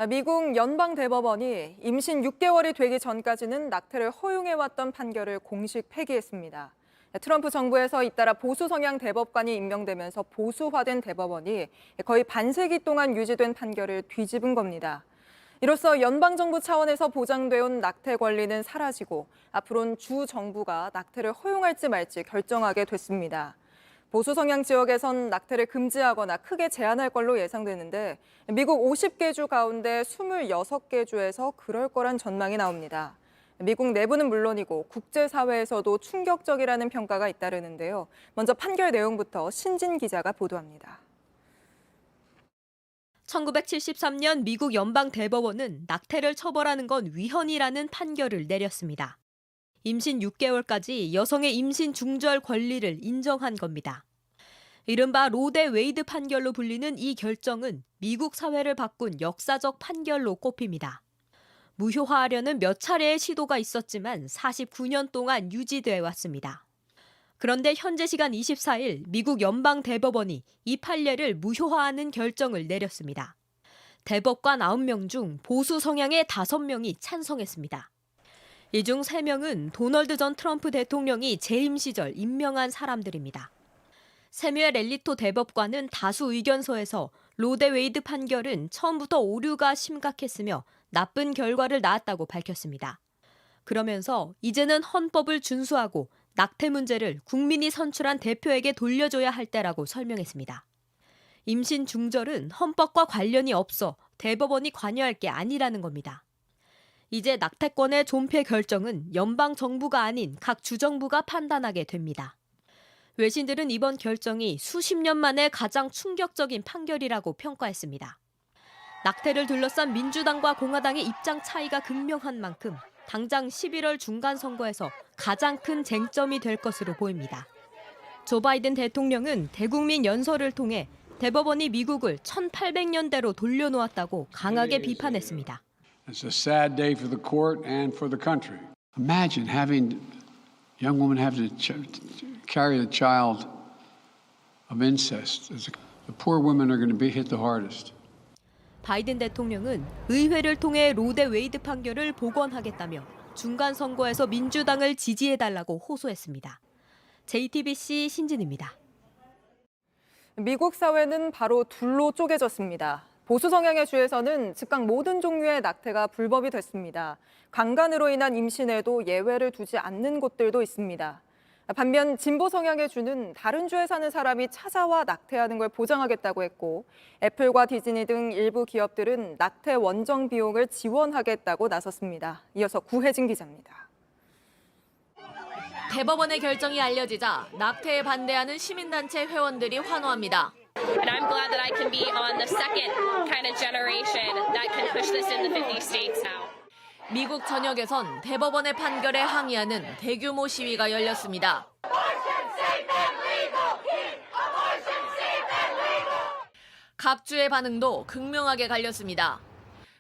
미국 연방대법원이 임신 6개월이 되기 전까지는 낙태를 허용해왔던 판결을 공식 폐기했습니다. 트럼프 정부에서 잇따라 보수 성향 대법관이 임명되면서 보수화된 대법원이 거의 반세기 동안 유지된 판결을 뒤집은 겁니다. 이로써 연방정부 차원에서 보장돼온 낙태 권리는 사라지고 앞으로는 주 정부가 낙태를 허용할지 말지 결정하게 됐습니다. 보수 성향 지역에선 낙태를 금지하거나 크게 제한할 걸로 예상되는데 미국 50개 주 가운데 26개 주에서 그럴 거란 전망이 나옵니다. 미국 내부는 물론이고 국제사회에서도 충격적이라는 평가가 잇따르는데요. 먼저 판결 내용부터 신진 기자가 보도합니다. 1973년 미국 연방대법원은 낙태를 처벌하는 건 위헌이라는 판결을 내렸습니다. 임신 6개월까지 여성의 임신 중절 권리를 인정한 겁니다. 이른바 로데 웨이드 판결로 불리는 이 결정은 미국 사회를 바꾼 역사적 판결로 꼽힙니다. 무효화하려는 몇 차례의 시도가 있었지만 49년 동안 유지돼 왔습니다. 그런데 현재 시간 24일 미국 연방대법원이 이 판례를 무효화하는 결정을 내렸습니다. 대법관 9명 중 보수 성향의 5명이 찬성했습니다. 이 중 3명은 도널드 전 트럼프 대통령이 재임 시절 임명한 사람들입니다. 세뮤엘 엘리토 대법관은 다수 의견서에서 로데 웨이드 판결은 처음부터 오류가 심각했으며 나쁜 결과를 낳았다고 밝혔습니다. 그러면서 이제는 헌법을 준수하고 낙태 문제를 국민이 선출한 대표에게 돌려줘야 할 때라고 설명했습니다. 임신 중절은 헌법과 관련이 없어 대법원이 관여할 게 아니라는 겁니다. 이제 낙태권의 존폐 결정은 연방 정부가 아닌 각 주정부가 판단하게 됩니다. 외신들은 이번 결정이 수십 년 만에 가장 충격적인 판결이라고 평가했습니다. 낙태를 둘러싼 민주당과 공화당의 입장 차이가 극명한 만큼 당장 11월 중간 선거에서 가장 큰 쟁점이 될 것으로 보입니다. 조 바이든 대통령은 대국민 연설을 통해 대법원이 미국을 1800년대로 돌려놓았다고 강하게 비판했습니다. It's a sad day for the court and for the country. Imagine having a young woman have to carry a child of incest. The poor women are going to be hit the hardest. 바이든 대통령은 의회를 통해 로데 웨이드 판결을 복원하겠다며 중간 선거에서 민주당을 지지해달라고 호소했습니다. JTBC 신진입니다. 미국 사회는 바로 둘로 쪼개졌습니다. 보수 성향의 주에서는 즉각 모든 종류의 낙태가 불법이 됐습니다. 강간으로 인한 임신에도 예외를 두지 않는 곳들도 있습니다. 반면 진보 성향의 주는 다른 주에 사는 사람이 찾아와 낙태하는 걸 보장하겠다고 했고 애플과 디즈니 등 일부 기업들은 낙태 원정 비용을 지원하겠다고 나섰습니다. 이어서 구혜진 기자입니다. 대법원의 결정이 알려지자 낙태에 반대하는 시민단체 회원들이 환호합니다. And I'm glad that I can be on the second kind of generation that can push this in the 50 states now. 미국 전역에선 대법원의 판결에 항의하는 대규모 시위가 열렸습니다. 각 주의 반응도 극명하게 갈렸습니다.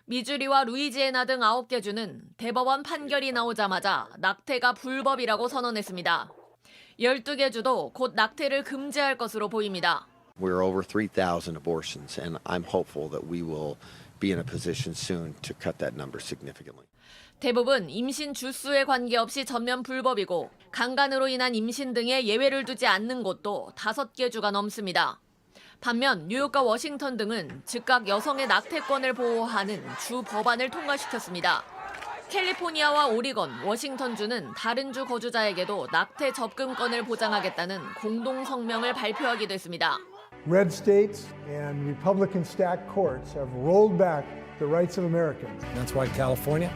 미주리와 루이지애나 등 9개 주는 대법원 판결이 나오자마자 낙태가 불법이라고 선언했습니다. 12개 주도 곧 낙태를 금지할 것으로 보입니다. We're over 3,000 abortions, and I'm hopeful that we will be in a position soon to cut that number significantly. 대부분 임신 주수에 관계없이 전면 불법이고 강간으로 인한 임신 등의 예외를 두지 않는 곳도 5개 주가 넘습니다. 반면 뉴욕과 워싱턴 등은 즉각 여성의 낙태권을 보호하는 주 법안을 통과시켰습니다. 캘리포니아와 오리건, 워싱턴주는 다른 주 거주자에게도 낙태 접근권을 보장하겠다는 공동 성명을 발표하기도 했습니다. Red states and Republican-stacked courts have rolled back the rights of Americans. That's why California,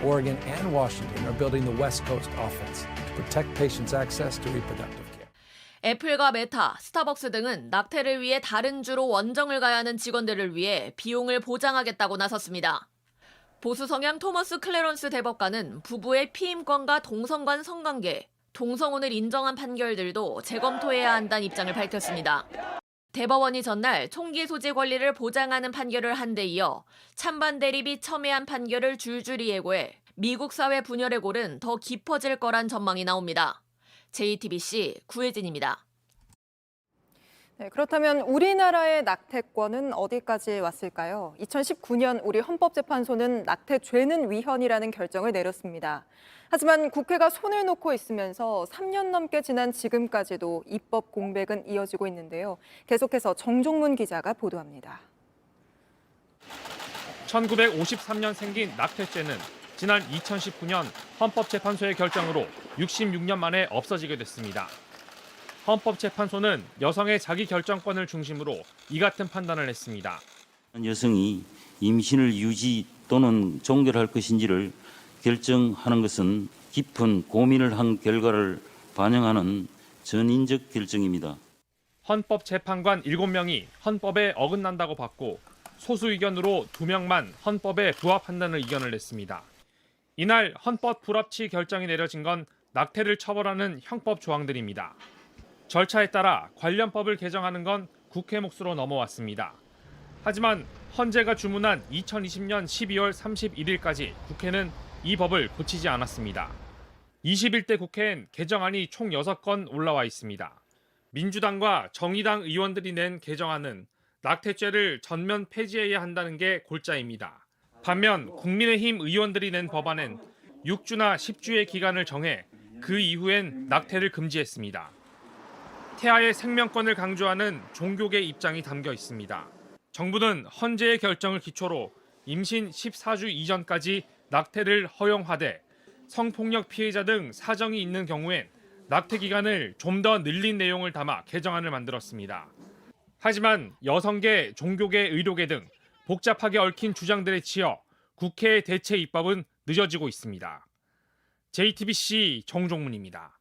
Oregon, and Washington are building the West Coast offense to protect patients' access to reproductive care. 애플과 메타, 스타벅스 등은 낙태를 위해 다른 주로 원정을 가야 하는 직원들을 위해 비용을 보장하겠다고 나섰습니다. 보수 성향 토머스 클래런스 대법관은 부부의 피임권과 동성간 성관계, 동성혼을 인정한 판결들도 재검토해야 한다는 입장을 밝혔습니다. 대법원이 전날 총기 소지 권리를 보장하는 판결을 한 데 이어 찬반 대립이 첨예한 판결을 줄줄이 예고해 미국 사회 분열의 골은 더 깊어질 거란 전망이 나옵니다. JTBC 구혜진입니다. 네, 그렇다면 우리나라의 낙태권은 어디까지 왔을까요? 2019년 우리 헌법재판소는 낙태죄는 위헌이라는 결정을 내렸습니다. 하지만 국회가 손을 놓고 있으면서 3년 넘게 지난 지금까지도 입법 공백은 이어지고 있는데요. 계속해서 정종문 기자가 보도합니다. 1953년 생긴 낙태죄는 지난 2019년 헌법재판소의 결정으로 66년 만에 없어지게 됐습니다. 헌법재판소는 여성의 자기결정권을 중심으로 이 같은 판단을 했습니다. 여성이 임신을 유지 또는 종결할 것인지를 결정하는 것은 깊은 고민을 한 결과를 반영하는 전인적 결정입니다. 헌법재판관 7명이 헌법에 어긋난다고 봤고 소수 의견으로 2명만 헌법에 부합한다는 의견을 냈습니다. 이날 헌법 불합치 결정이 내려진 건 낙태를 처벌하는 형법 조항들입니다. 절차에 따라 관련법을 개정하는 건 국회 몫으로 넘어왔습니다. 하지만 헌재가 주문한 2020년 12월 31일까지 국회는 이 법을 고치지 않았습니다. 21대 국회엔 개정안이 총 6건 올라와 있습니다. 민주당과 정의당 의원들이 낸 개정안은 낙태죄를 전면 폐지해야 한다는 게 골자입니다. 반면 국민의힘 의원들이 낸 법안엔 6주나 10주의 기간을 정해 그 이후엔 낙태를 금지했습니다. 태아의 생명권을 강조하는 종교계 입장이 담겨 있습니다. 정부는 헌재의 결정을 기초로 임신 14주 이전까지 낙태를 허용하되 성폭력 피해자 등 사정이 있는 경우엔 낙태 기간을 좀 더 늘린 내용을 담아 개정안을 만들었습니다. 하지만 여성계, 종교계, 의료계 등 복잡하게 얽힌 주장들에 치여 국회의 대체 입법은 늦어지고 있습니다. JTBC 정종문입니다.